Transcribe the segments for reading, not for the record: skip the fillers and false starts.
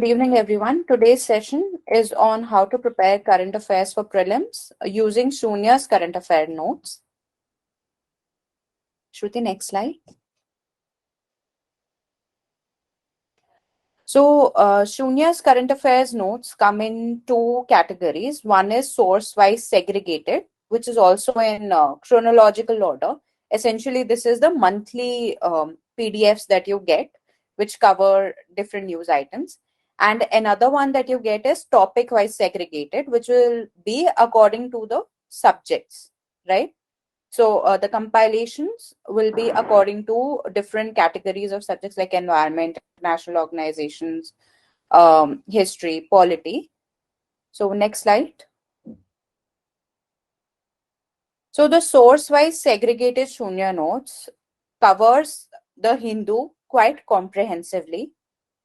Good evening, everyone. Today's session is on how to prepare current affairs for prelims using Sunya's current affair notes. Shruti, next slide. So, Sunya's current affairs notes come in two categories. One is source-wise segregated, which is also in chronological order. Essentially, this is the monthly PDFs that you get, which cover different news items. And another one that you get is topic-wise segregated, which will be according to the subjects, right? So the compilations will be according to different categories of subjects like environment, national organizations, history, polity. So next slide. So the source-wise segregated Sunya notes covers the Hindu quite comprehensively.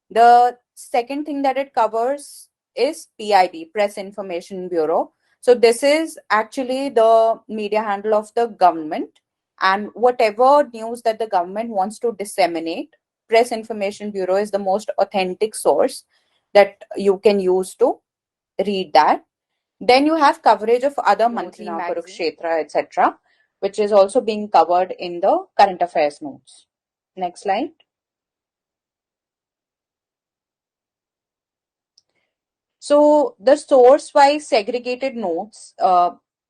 The second thing that it covers is PIB, Press Information Bureau. So this is actually the media handle of the government, and whatever news that the government wants to disseminate, Press Information Bureau is the most authentic source that you can use to read that. Then you have coverage of other monthly Kurukshetra, etc., which is also being covered in the current affairs notes. Next slide. So the source-wise segregated notes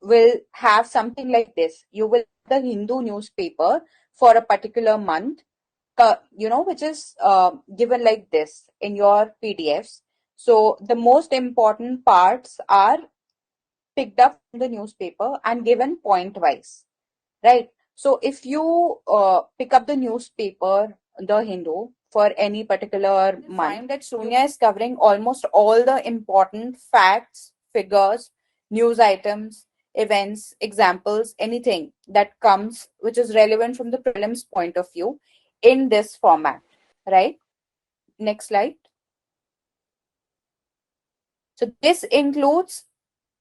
will have something like this. You will have the Hindu newspaper for a particular month, which is given like this in your PDFs. So the most important parts are picked up from the newspaper and given point-wise, right? So if you pick up the newspaper, the Hindu, for any particular month, find that Sunya is covering almost all the important facts, figures, news items, events, examples, anything that comes which is relevant from the prelims point of view in this format, right? Next slide. So this includes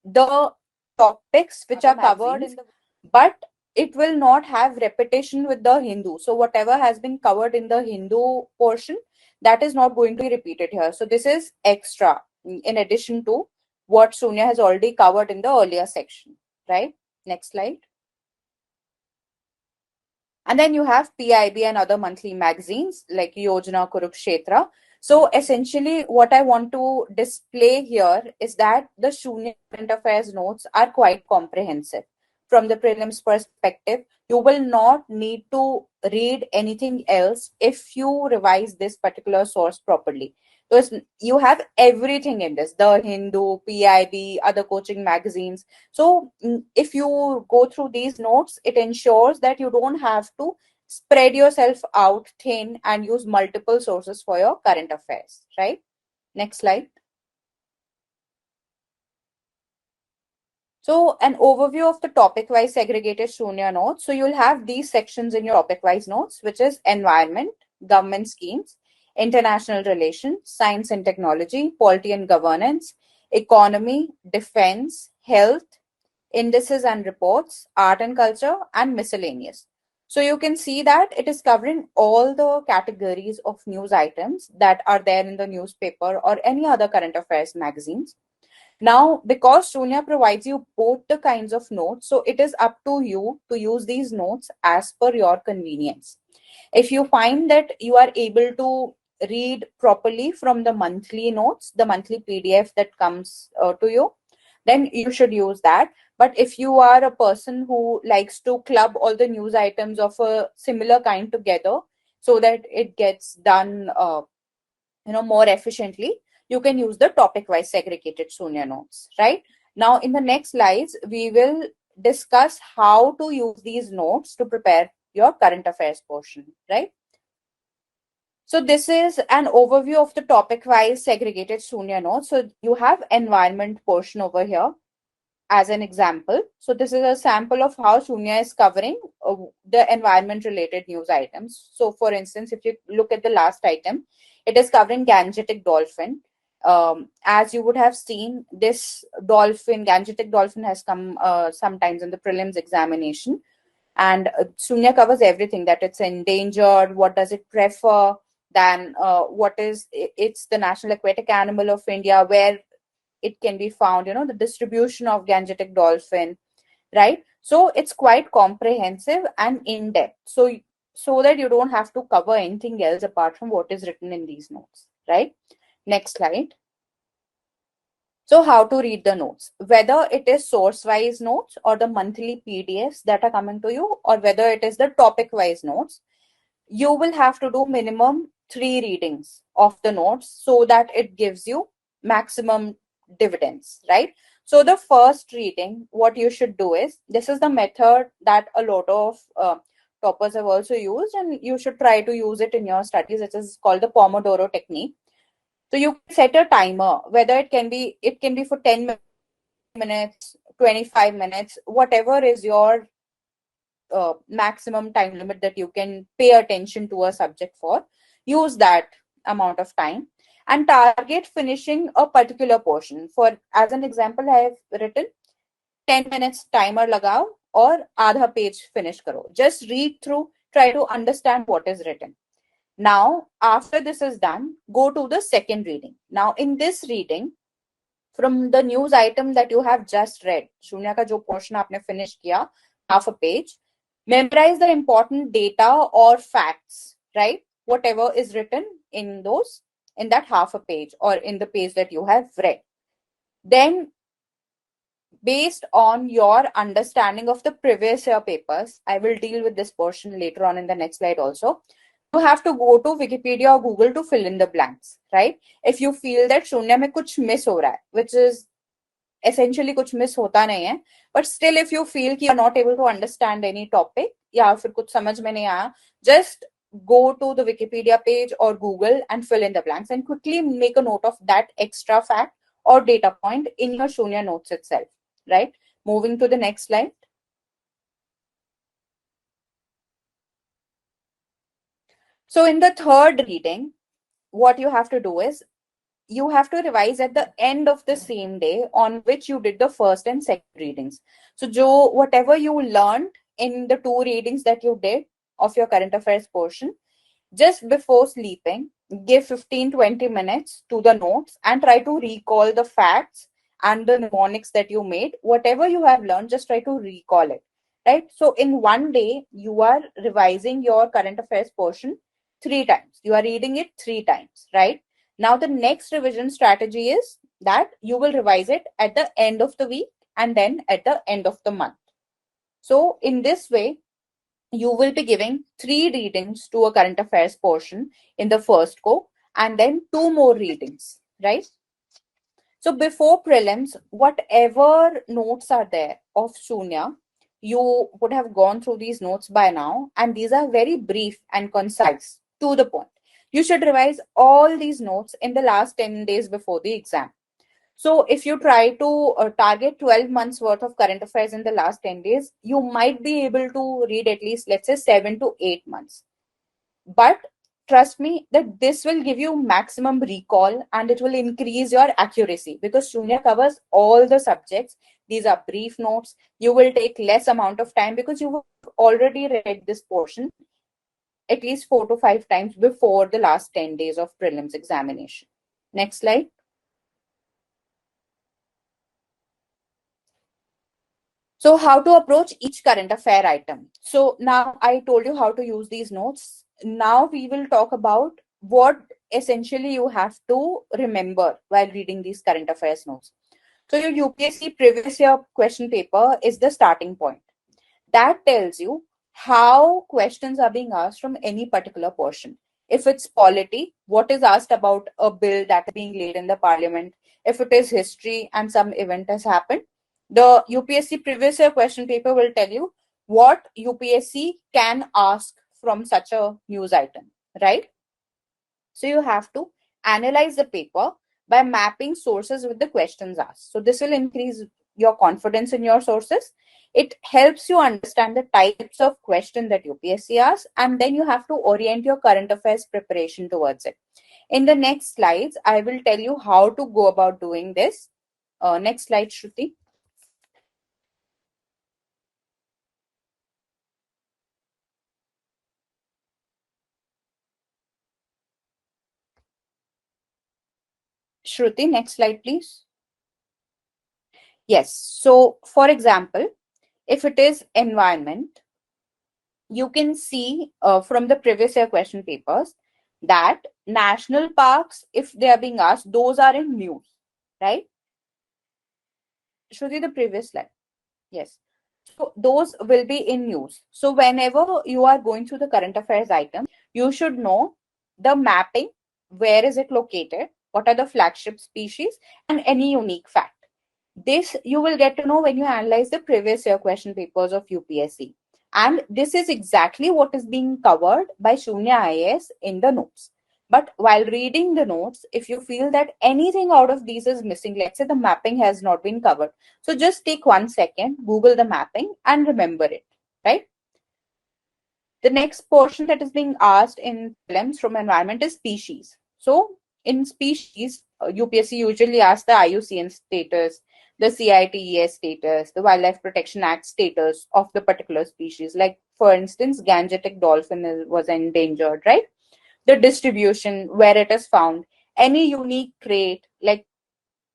the topics which are covered in the, but it will not have repetition with the Hindu. So whatever has been covered in the Hindu portion, that is not going to be repeated here. So this is extra in addition to what Sunya has already covered in the earlier section, right? Next slide. And then you have PIB and other monthly magazines like Yojana, Kurukshetra. So essentially what I want to display here is that the Shunya current affairs notes are quite comprehensive. From the prelims perspective, you will not need to read anything else if you revise this particular source properly. Because you have everything in this, the Hindu, PIB, other coaching magazines. So if you go through these notes, it ensures that you don't have to spread yourself out thin and use multiple sources for your current affairs, right? Next slide. So an overview of the topic-wise segregated Shunya notes. So you'll have these sections in your topic-wise notes, which is environment, government schemes, international relations, science and technology, polity and governance, economy, defense, health, indices and reports, art and culture, and miscellaneous. So you can see that it is covering all the categories of news items that are there in the newspaper or any other current affairs magazines. Now, because Shunya provides you both the kinds of notes, so it is up to you to use these notes as per your convenience. If you find that you are able to read properly from the monthly notes, the monthly PDF that comes to you, then you should use that. But if you are a person who likes to club all the news items of a similar kind together so that it gets done more efficiently, you can use the topic-wise segregated Sunya notes, right? Now, in the next slides, we will discuss how to use these notes to prepare your current affairs portion, right? So this is an overview of the topic-wise segregated Sunya notes. So you have environment portion over here as an example. So this is a sample of how Sunya is covering the environment-related news items. So for instance, if you look at the last item, it is covering Gangetic dolphin. As you would have seen, this dolphin, Gangetic dolphin, has come sometimes in the prelims examination. And Sunya covers everything, that it's endangered, what does it prefer, Then it's the national aquatic animal of India, where it can be found, the distribution of Gangetic dolphin, right? So it's quite comprehensive and in-depth. So that you don't have to cover anything else apart from what is written in these notes, right? Next slide. So how to read the notes, whether it is source-wise notes or the monthly PDFs that are coming to you, or whether it is the topic-wise notes, you will have to do minimum 3 readings of the notes so that it gives you maximum dividends, right? So the first reading, what you should do is, this is the method that a lot of toppers have also used, and you should try to use it in your studies. It is called the Pomodoro technique. So you can set a timer, whether it can be for 10 minutes, 25 minutes, whatever is your maximum time limit that you can pay attention to a subject for. Use that amount of time and target finishing a particular portion. For as an example, I have written 10 minutes timer lagao or आधा page finish karo. Just read through, try to understand what is written. Now, after this is done, go to the second reading. Now, in this reading, from the news item that you have just read, शून्य का जो portion आपने finish किया, half a page, memorize the important data or facts, right? Whatever is written in that half a page or in the page that you have read. Then, based on your understanding of the previous year papers, I will deal with this portion later on in the next slide also. You have to go to Wikipedia or Google to fill in the blanks, right? If you feel that शून्य में कुछ miss हो रहा है, which is essentially कुछ miss होता नहीं है, but still if you feel कि you're not able to understand any topic या फिर कुछ समझ में नहीं आया, just go to the Wikipedia page or Google and fill in the blanks and quickly make a note of that extra fact or data point in your Sunya notes itself, right? Moving to the next slide. So in the third reading, what you have to do is you have to revise at the end of the same day on which you did the first and second readings. So whatever you learned in the 2 readings that you did of your current affairs portion, just before sleeping, give 15-20 minutes to the notes and try to recall the facts and the mnemonics that you made. Whatever you have learned, just try to recall it, right? So in one day, you are revising your current affairs portion 3 times. You are reading it 3 times, right? Now the next revision strategy is that you will revise it at the end of the week and then at the end of the month. So in this way, you will be giving 3 readings to a current affairs portion in the first go and then 2 more readings, right? So before prelims, whatever notes are there of Sunya, you would have gone through these notes by now, and these are very brief and concise, to the point. You should revise all these notes in the last 10 days before the exam. So if you try to target 12 months worth of current affairs in the last 10 days, you might be able to read at least, let's say, 7 to 8 months. But trust me that this will give you maximum recall and it will increase your accuracy because Shunya covers all the subjects. These are brief notes. You will take less amount of time because you have already read this portion at least 4 to 5 times before the last 10 days of prelims examination. Next slide. So how to approach each current affair item. So now I told you how to use these notes. Now we will talk about what essentially you have to remember while reading these current affairs notes. So your UPSC previous year question paper is the starting point. That tells you how questions are being asked from any particular portion. If it's polity, what is asked about a bill that is being laid in the parliament. If it is history and some event has happened, the UPSC previous year question paper will tell you what UPSC can ask from such a news item, right? So you have to analyze the paper by mapping sources with the questions asked. So this will increase your confidence in your sources. It helps you understand the types of question that UPSC asks, and then you have to orient your current affairs preparation towards it. In the next slides, I will tell you how to go about doing this. Next slide, Shruti. Shruti, next slide, please. Yes. So, for example, if it is environment, you can see from the previous year question papers that national parks, if they are being asked, those are in news, right? Shruti, the previous slide. Yes. So those will be in news. So whenever you are going through the current affairs item, you should know the mapping, where is it located, what are the flagship species, and any unique fact. This you will get to know when you analyze the previous year question papers of UPSC. And this is exactly what is being covered by Sunya IAS in the notes. But while reading the notes, if you feel that anything out of these is missing, let's say the mapping has not been covered, so just take 1 second, Google the mapping and remember it, right? The next portion that is being asked in prelims from environment is species. So in species, UPSC usually asks the IUCN status, the CITES status, the Wildlife Protection Act status of the particular species. Like for instance, Gangetic dolphin was endangered, right? The distribution, where it is found, any unique trait, like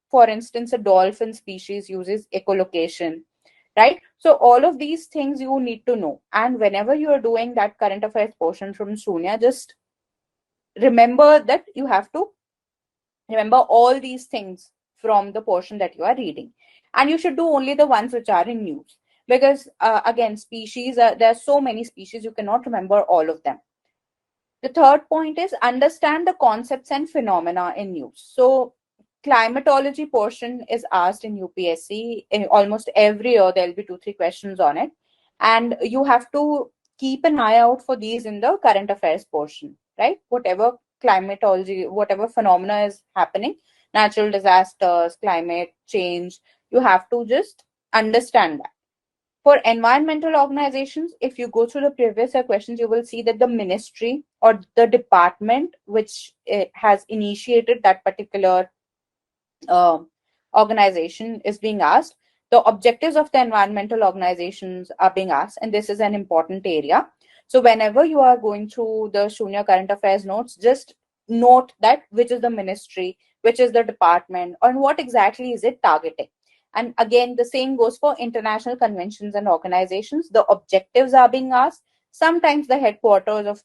for instance, a dolphin species uses echolocation, right? So all of these things you need to know. And whenever you are doing that current affairs portion from Sunya, just remember that you have to remember all these things from the portion that you are reading. And you should do only the ones which are in news. Because again, species, there are so many species, you cannot remember all of them. The third point is understand the concepts and phenomena in news. So climatology portion is asked in UPSC. In almost every year, there'll be 2-3 questions on it. And you have to keep an eye out for these in the current affairs portion, right? Whatever climatology, whatever phenomena is happening, natural disasters, climate change, you have to just understand that. For environmental organizations, if you go through the previous year questions, you will see that the ministry or the department which has initiated that particular uh, organization is being asked. The objectives of the environmental organizations are being asked, and this is an important area. So whenever you are going through the Shunya current affairs notes, just note that which is the ministry, which is the department, and what exactly is it targeting. And again, the same goes for international conventions and organizations. The objectives are being asked. Sometimes the headquarters of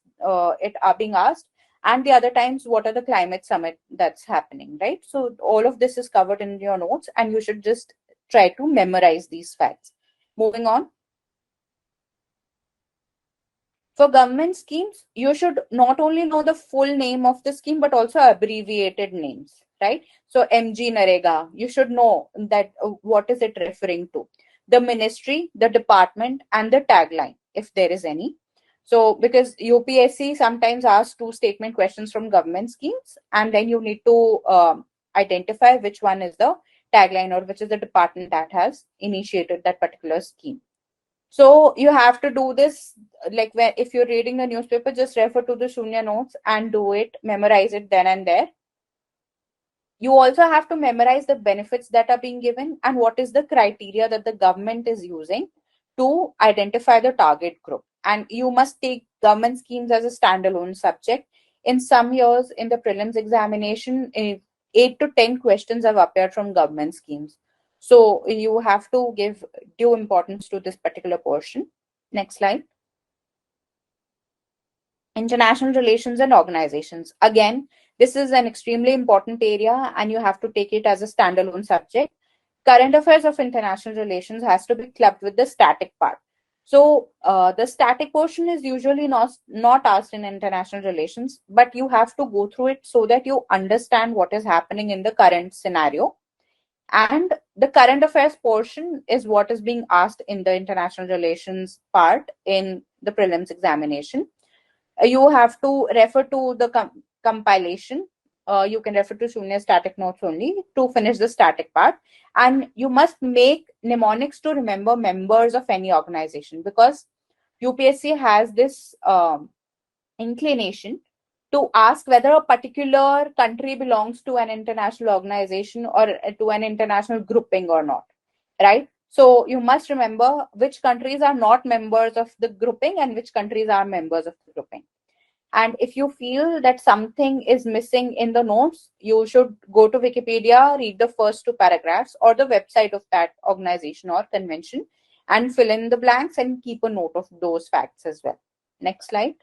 it are being asked, and the other times what are the climate summit that's happening, right? So all of this is covered in your notes, and you should just try to memorize these facts. Moving on. For government schemes, you should not only know the full name of the scheme, but also abbreviated names, right? So MG Narega, you should know that what is it referring to, the ministry, the department, and the tagline, if there is any. So because UPSC sometimes asks 2 statement questions from government schemes, and then you need to identify which one is the tagline or which is the department that has initiated that particular scheme. So you have to do this, like when if you're reading the newspaper, just refer to the Shunya notes and do it, memorize it then and there. You also have to memorize the benefits that are being given and what is the criteria that the government is using to identify the target group. And you must take government schemes as a standalone subject. In some years in the prelims examination, 8 to 10 questions have appeared from government schemes. So you have to give due importance to this particular portion. Next slide. International relations and organizations. Again, this is an extremely important area and you have to take it as a standalone subject. Current affairs of international relations has to be clubbed with the static part. So the static portion is usually not asked in international relations, but you have to go through it so that you understand what is happening in the current scenario. And the current affairs portion is what is being asked in the international relations part in the prelims examination. You have to refer to the compilation. You can refer to Shunya's static notes only to finish the static part. And you must make mnemonics to remember members of any organization, because UPSC has this inclination to ask whether a particular country belongs to an international organization or to an international grouping or not, right? So you must remember which countries are not members of the grouping and which countries are members of the grouping. And if you feel that something is missing in the notes, you should go to Wikipedia, read the first 2 paragraphs or the website of that organization or convention, and fill in the blanks and keep a note of those facts as well. Next slide.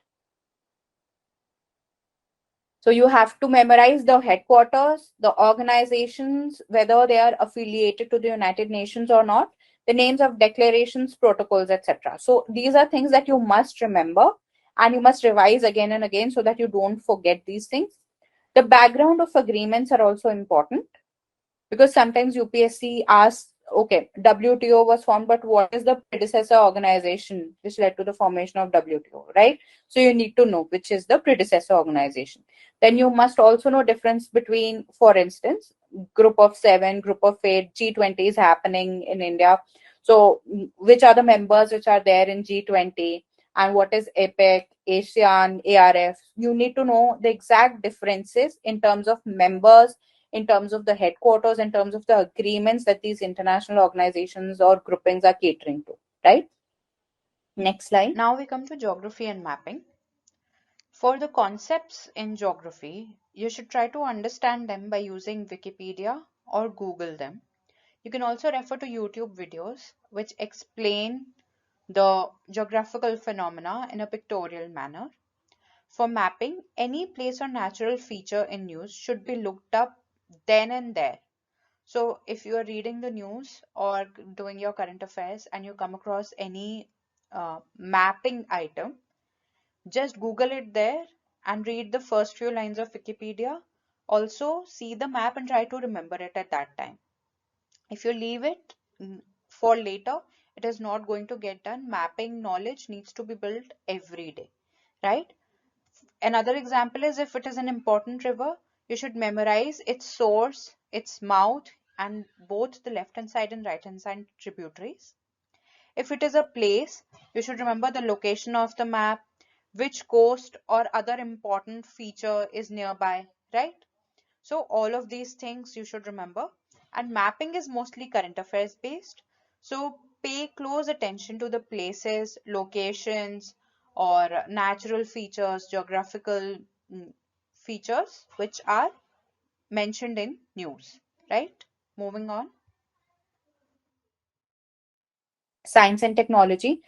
So you have to memorize the headquarters, the organizations, whether they are affiliated to the United Nations or not, the names of declarations, protocols, etc. So these are things that you must remember and you must revise again and again so that you don't forget these things. The background of agreements are also important, because sometimes UPSC asks, okay, WTO was formed, but what is the predecessor organization which led to the formation of WTO, right? So you need to know which is the predecessor organization. Then you must also know difference between, for instance, group of 7, group of 8, G20 is happening in India. So which are the members which are there in G20, and what is APEC, ASEAN, ARF? You need to know the exact differences in terms of members, in terms of the headquarters, in terms of the agreements that these international organizations or groupings are catering to, right? Next slide. Now we come to geography and mapping. For the concepts in geography, you should try to understand them by using Wikipedia or Google them. You can also refer to YouTube videos which explain the geographical phenomena in a pictorial manner. For mapping, any place or natural feature in news should be looked up then and there. So if you are reading the news or doing your current affairs and you come across any mapping item, just Google it there and read the first few lines of Wikipedia. Also see the map and try to remember it at that time. If you leave it for later, it is not going to get done. Mapping knowledge needs to be built every day, right? Another example is, if it is an important river, you should memorize its source, its mouth, and both the left hand side and right hand side tributaries. If it is a place, you should remember the location of the map, which coast or other important feature is nearby, right? So all of these things you should remember. And mapping is mostly current affairs based. So pay close attention to the places, locations, or natural features, geographical features which are mentioned in news, right? Moving on. Science and technology.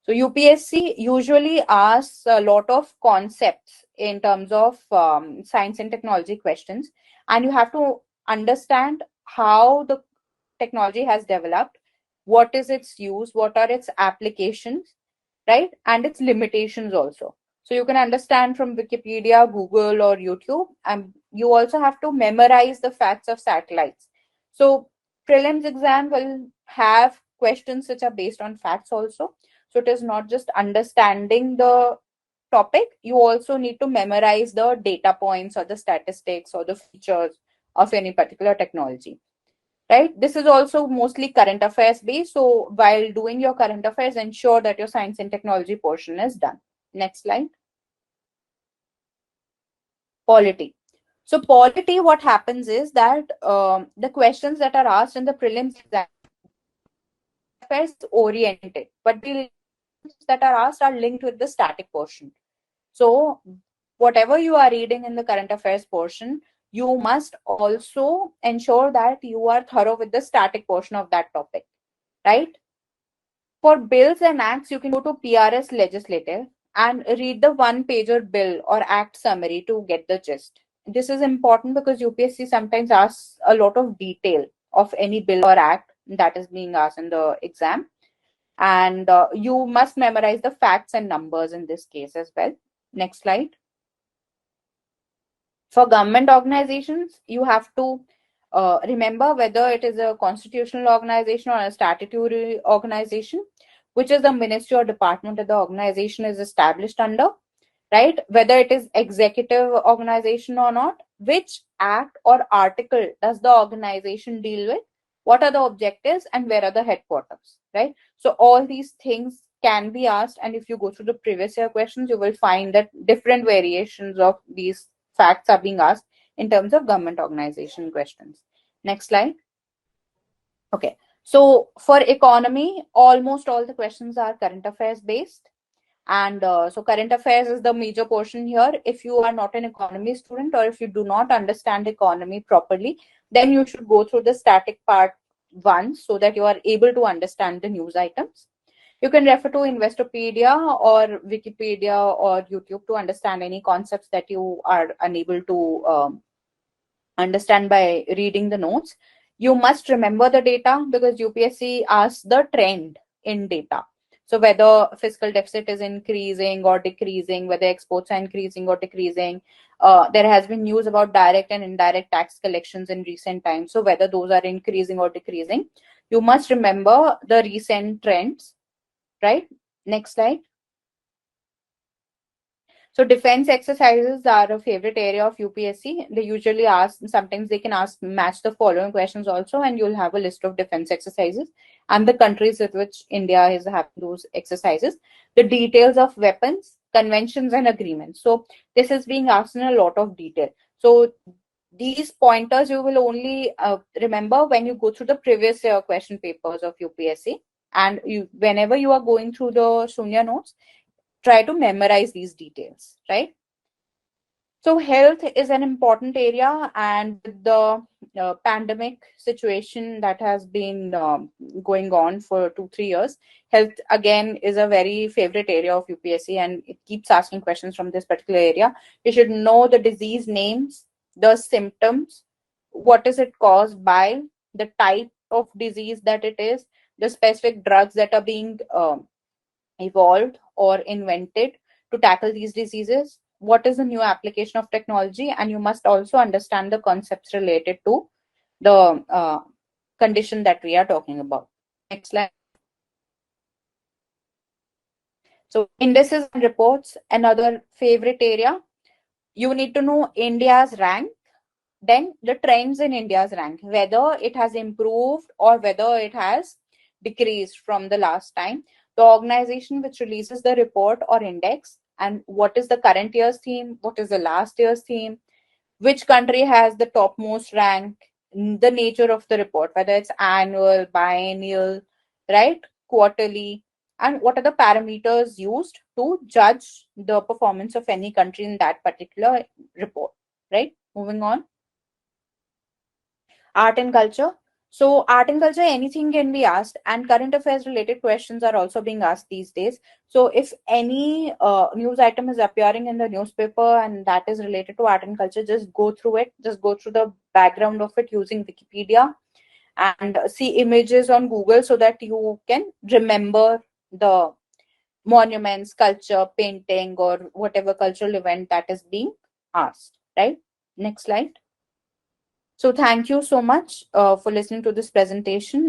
So UPSC usually asks a lot of concepts in terms of science and technology questions, and you have to understand how the technology has developed, what is its use, what are its applications, right? And its limitations also. So you can understand from Wikipedia, Google, or YouTube, and you also have to memorize the facts of satellites. So prelims exam will have questions which are based on facts also. So it is not just understanding the topic, you also need to memorize the data points or the statistics or the features of any particular technology, right? This is also mostly current affairs based. So while doing your current affairs, ensure that your science and technology portion is done. Next slide. Polity. So polity, what happens is that the questions that are asked in the prelims exam affairs oriented, but the that are asked are linked with the static portion. So whatever you are reading in the current affairs portion, you must also ensure that you are thorough with the static portion of that topic, right? For bills and acts, you can go to PRS Legislative and read the one-pager bill or act summary to get the gist. This is important because UPSC sometimes asks a lot of detail of any bill or act that is being asked in the exam. And you must memorize the facts and numbers in this case as well. Next slide. For government organizations, you have to remember whether it is a constitutional organization or a statutory organization, which is the ministry or department that the organization is established under, right? Whether it is executive organization or not, which act or article does the organization deal with, what are the objectives, and where are the headquarters, right? So all these things can be asked, and if you go through the previous year questions, you will find that different variations of these facts are being asked in terms of government organization questions. Next slide. Okay, so for economy, almost all the questions are current affairs based. And so current affairs is the major portion here. If you are not an economy student or if you do not understand economy properly, then you should go through the static part once so that you are able to understand the news items. You can refer to Investopedia or Wikipedia or YouTube to understand any concepts that you are unable to understand by reading the notes. You must remember the data because UPSC asks the trend in data. So whether fiscal deficit is increasing or decreasing, whether exports are increasing or decreasing. There has been news about direct and indirect tax collections in recent times. So whether those are increasing or decreasing, you must remember the recent trends, right? Next slide. So defense exercises are a favorite area of UPSC. They usually ask, sometimes they can ask match the following questions also, and you'll have a list of defense exercises and the countries with which India is having those exercises. The details of weapons, conventions, and agreements. So this is being asked in a lot of detail. So these pointers you will only remember when you go through the previous question papers of UPSC. And whenever you are going through the Sunya notes, try to memorize these details, right? So health is an important area, and with the pandemic situation that has been going on for 2-3 years, health again is a very favorite area of UPSC, and it keeps asking questions from this particular area. You should know the disease names, the symptoms, what is it caused by, the type of disease that it is, the specific drugs that are being evolved or invented to tackle these diseases, what is the new application of technology, and you must also understand the concepts related to the condition that we are talking about. Next slide. So indices and reports, another favorite area. You need to know India's rank, then the trends in India's rank, whether it has improved or whether it has decreased from the last time. The organization which releases the report or index, and what is the current year's theme, what is the last year's theme, which country has the topmost rank, the nature of the report, whether it's annual, biennial, right, quarterly, and what are the parameters used to judge the performance of any country in that particular report, right? Moving on. Art and culture. So art and culture, anything can be asked, and current affairs related questions are also being asked these days. So if any news item is appearing in the newspaper and that is related to art and culture, just go through it. Just go through the background of it using Wikipedia and see images on Google so that you can remember the monuments, sculpture, painting, or whatever cultural event that is being asked, right? Next slide. So thank you so much for listening to this presentation.